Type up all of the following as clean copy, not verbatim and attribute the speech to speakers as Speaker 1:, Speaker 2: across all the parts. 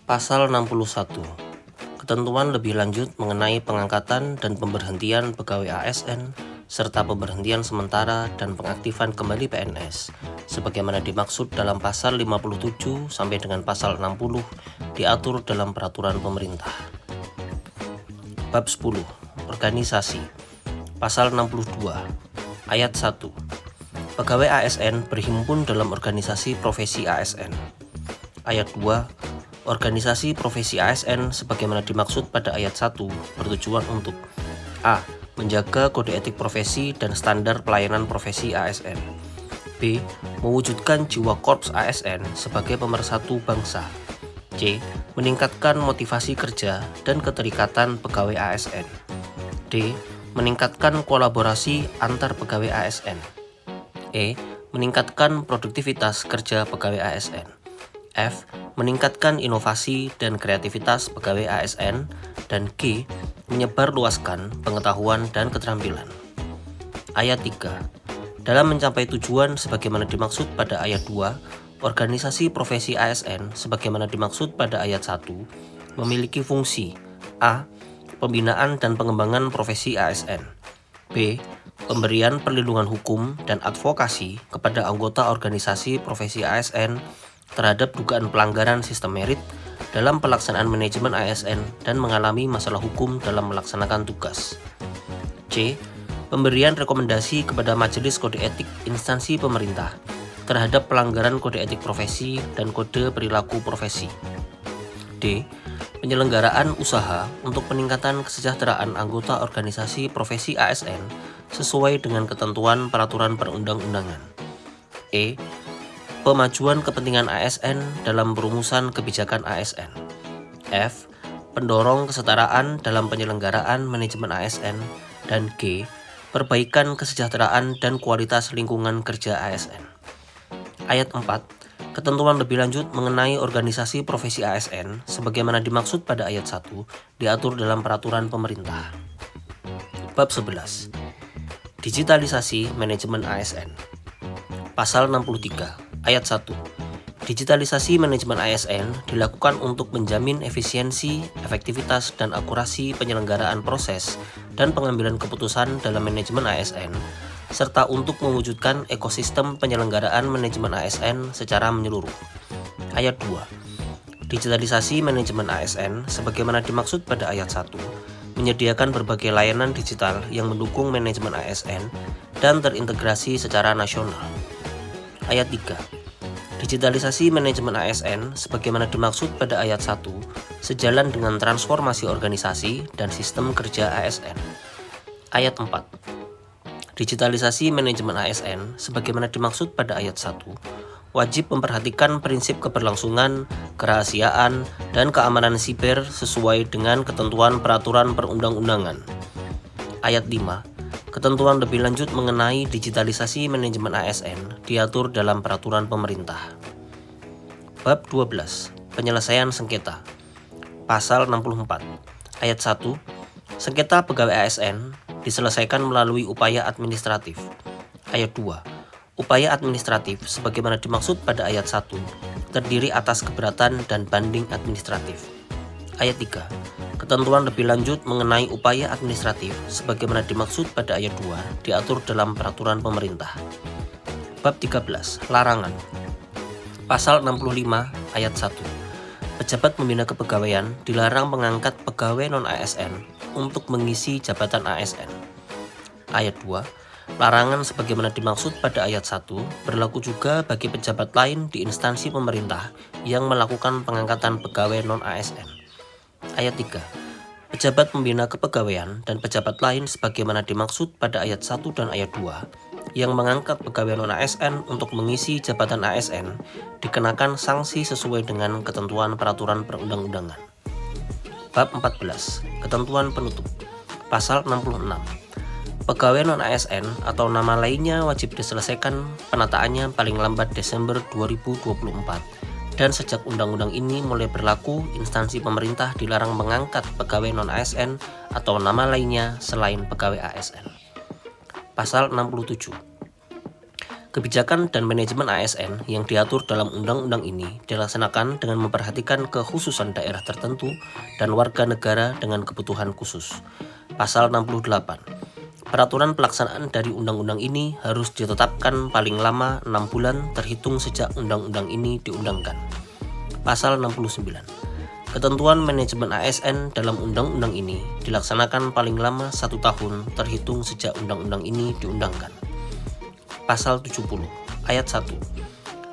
Speaker 1: Pasal 61. Ketentuan lebih lanjut mengenai pengangkatan dan pemberhentian pegawai ASN serta pemberhentian sementara dan pengaktifan kembali PNS sebagaimana dimaksud dalam pasal 57 sampai dengan pasal 60 diatur dalam peraturan pemerintah. Bab 10. Organisasi. Pasal 62 ayat 1. Pegawai ASN berhimpun dalam organisasi profesi ASN. Ayat 2. Organisasi profesi ASN sebagaimana dimaksud pada ayat 1 bertujuan untuk A. Menjaga kode etik profesi dan standar pelayanan profesi ASN. B. Mewujudkan jiwa korps ASN sebagai pemersatu bangsa. C. Meningkatkan motivasi kerja dan keterikatan pegawai ASN. D. Meningkatkan kolaborasi antar pegawai ASN. E. Meningkatkan produktivitas kerja pegawai ASN. F. Meningkatkan inovasi dan kreativitas pegawai ASN. Dan G. Menyebarluaskan pengetahuan dan keterampilan. Ayat 3. Dalam mencapai tujuan sebagaimana dimaksud pada ayat 2, organisasi profesi ASN sebagaimana dimaksud pada ayat 1 memiliki fungsi A. Pembinaan dan pengembangan profesi ASN. B. Pemberian perlindungan hukum dan advokasi kepada anggota organisasi profesi ASN terhadap dugaan pelanggaran sistem merit dalam pelaksanaan manajemen ASN dan mengalami masalah hukum dalam melaksanakan tugas. C. Pemberian rekomendasi kepada Majelis Kode Etik instansi pemerintah terhadap pelanggaran kode etik profesi dan kode perilaku profesi. D. Penyelenggaraan usaha untuk peningkatan kesejahteraan anggota organisasi profesi ASN sesuai dengan ketentuan peraturan perundang-undangan. E. Pemajuan kepentingan ASN dalam perumusan kebijakan ASN. F. Pendorong kesetaraan dalam penyelenggaraan manajemen ASN. Dan G. Perbaikan kesejahteraan dan kualitas lingkungan kerja ASN. Ayat 4. Ketentuan lebih lanjut mengenai organisasi profesi ASN sebagaimana dimaksud pada ayat 1 diatur dalam peraturan pemerintah. Bab 11. Digitalisasi manajemen ASN. Pasal 63 ayat 1. Digitalisasi manajemen ASN dilakukan untuk menjamin efisiensi, efektivitas, dan akurasi penyelenggaraan proses dan pengambilan keputusan dalam manajemen ASN, serta untuk mewujudkan ekosistem penyelenggaraan manajemen ASN secara menyeluruh. Ayat 2. Digitalisasi manajemen ASN sebagaimana dimaksud pada ayat 1 menyediakan berbagai layanan digital yang mendukung manajemen ASN dan terintegrasi secara nasional. Ayat 3. Digitalisasi manajemen ASN sebagaimana dimaksud pada ayat 1 sejalan dengan transformasi organisasi dan sistem kerja ASN. Ayat 4. Digitalisasi manajemen ASN sebagaimana dimaksud pada ayat 1 wajib memperhatikan prinsip keberlangsungan, kerahasiaan, dan keamanan siber sesuai dengan ketentuan peraturan perundang-undangan. Ayat 5. Ketentuan lebih lanjut mengenai digitalisasi manajemen ASN diatur dalam peraturan pemerintah. Bab 12. Penyelesaian sengketa. Pasal 64. Ayat 1. Sengketa pegawai ASN diselesaikan melalui upaya administratif. Ayat 2. Upaya administratif sebagaimana dimaksud pada ayat 1 terdiri atas keberatan dan banding administratif. Ayat 3. Ketentuan lebih lanjut mengenai upaya administratif sebagaimana dimaksud pada ayat 2 diatur dalam peraturan pemerintah. Bab 13. Larangan. Pasal 65 ayat 1. Pejabat pembina kepegawaian dilarang mengangkat pegawai non-ASN untuk mengisi jabatan ASN. Ayat 2. Larangan sebagaimana dimaksud pada ayat 1 berlaku juga bagi pejabat lain di instansi pemerintah yang melakukan pengangkatan pegawai non-ASN. Ayat 3. Pejabat pembina kepegawaian dan pejabat lain sebagaimana dimaksud pada ayat 1 dan ayat 2 yang mengangkat pegawai non-ASN untuk mengisi jabatan ASN dikenakan sanksi sesuai dengan ketentuan peraturan perundang-undangan. Bab 14. Ketentuan penutup. Pasal 66. Pegawai non-ASN atau nama lainnya wajib diselesaikan penataannya paling lambat Desember 2024. Dan sejak undang-undang ini mulai berlaku, instansi pemerintah dilarang mengangkat pegawai non-ASN atau nama lainnya selain pegawai ASN. Pasal 67. Kebijakan dan manajemen ASN yang diatur dalam undang-undang ini dilaksanakan dengan memperhatikan kekhususan daerah tertentu dan warga negara dengan kebutuhan khusus. Pasal 68. Peraturan pelaksanaan dari undang-undang ini harus ditetapkan paling lama 6 bulan terhitung sejak undang-undang ini diundangkan. Pasal 69. Ketentuan manajemen ASN dalam undang-undang ini dilaksanakan paling lama 1 tahun terhitung sejak undang-undang ini diundangkan. Pasal 70, ayat 1.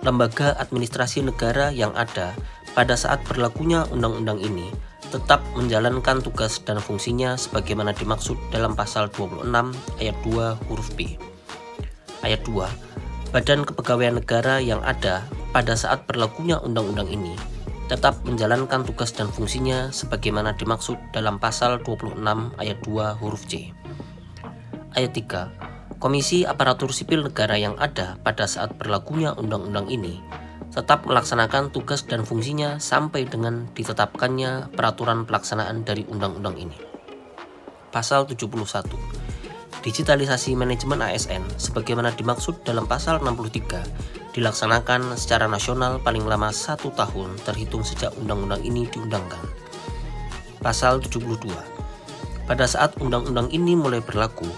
Speaker 1: Lembaga administrasi negara yang ada pada saat berlakunya undang-undang ini tetap menjalankan tugas dan fungsinya sebagaimana dimaksud dalam pasal 26 ayat 2 huruf B. Ayat 2. Badan Kepegawaian Negara yang ada pada saat berlakunya undang-undang ini tetap menjalankan tugas dan fungsinya sebagaimana dimaksud dalam pasal 26 ayat 2 huruf C. Ayat 3. Komisi Aparatur Sipil Negara yang ada pada saat berlakunya undang-undang ini tetap melaksanakan tugas dan fungsinya sampai dengan ditetapkannya peraturan pelaksanaan dari undang-undang ini. Pasal 71. Digitalisasi manajemen ASN sebagaimana dimaksud dalam pasal 63 dilaksanakan secara nasional paling lama 1 tahun terhitung sejak undang-undang ini diundangkan. Pasal 72. Pada saat undang-undang ini mulai berlaku,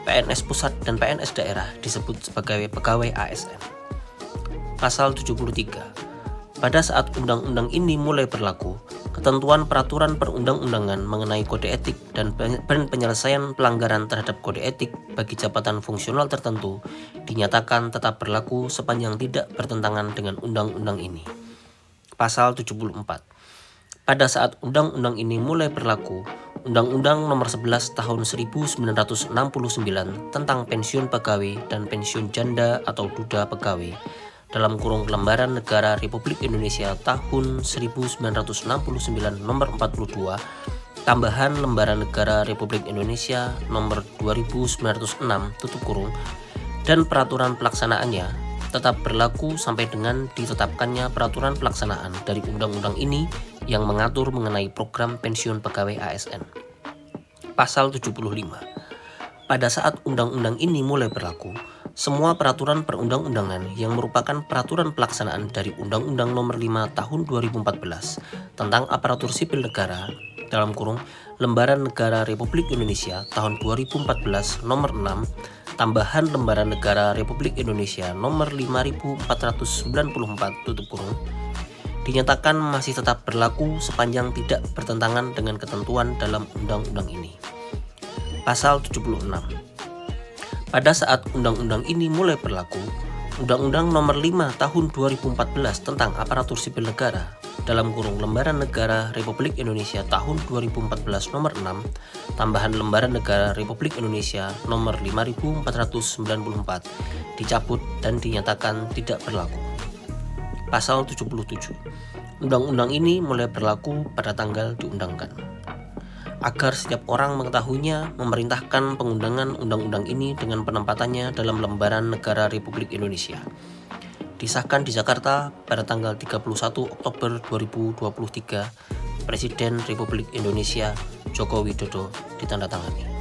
Speaker 1: PNS pusat dan PNS daerah disebut sebagai pegawai ASN. Pasal 73. Pada saat undang-undang ini mulai berlaku, ketentuan peraturan perundang-undangan mengenai kode etik dan penyelesaian pelanggaran terhadap kode etik bagi jabatan fungsional tertentu dinyatakan tetap berlaku sepanjang tidak bertentangan dengan undang-undang ini. Pasal 74. Pada saat undang-undang ini mulai berlaku, Undang-Undang Nomor 11 Tahun 1969 tentang pensiun pegawai dan pensiun janda atau duda pegawai dalam kurung Lembaran Negara Republik Indonesia tahun 1969 Nomor 42, tambahan Lembaran Negara Republik Indonesia Nomor 2906 tutup kurung, dan peraturan pelaksanaannya tetap berlaku sampai dengan ditetapkannya peraturan pelaksanaan dari undang-undang ini yang mengatur mengenai program pensiun pegawai ASN. Pasal 75. Pada saat undang-undang ini mulai berlaku, semua peraturan perundang-undangan yang merupakan peraturan pelaksanaan dari Undang-Undang Nomor 5 Tahun 2014 tentang aparatur sipil negara dalam kurung Lembaran Negara Republik Indonesia tahun 2014 Nomor 6, tambahan Lembaran Negara Republik Indonesia Nomor 5494 tutup kurung, dinyatakan masih tetap berlaku sepanjang tidak bertentangan dengan ketentuan dalam undang-undang ini. Pasal 76. Pada saat undang-undang ini mulai berlaku, Undang-Undang Nomor 5 Tahun 2014 tentang aparatur sipil negara dalam kurung Lembaran Negara Republik Indonesia tahun 2014 Nomor 6, tambahan Lembaran Negara Republik Indonesia Nomor 5494 dicabut dan dinyatakan tidak berlaku. Pasal 77. Undang-undang ini mulai berlaku pada tanggal diundangkan. Agar setiap orang mengetahuinya, memerintahkan pengundangan undang-undang ini dengan penempatannya dalam Lembaran Negara Republik Indonesia. Disahkan di Jakarta pada tanggal 31 Oktober 2023, Presiden Republik Indonesia Joko Widodo ditandatangani.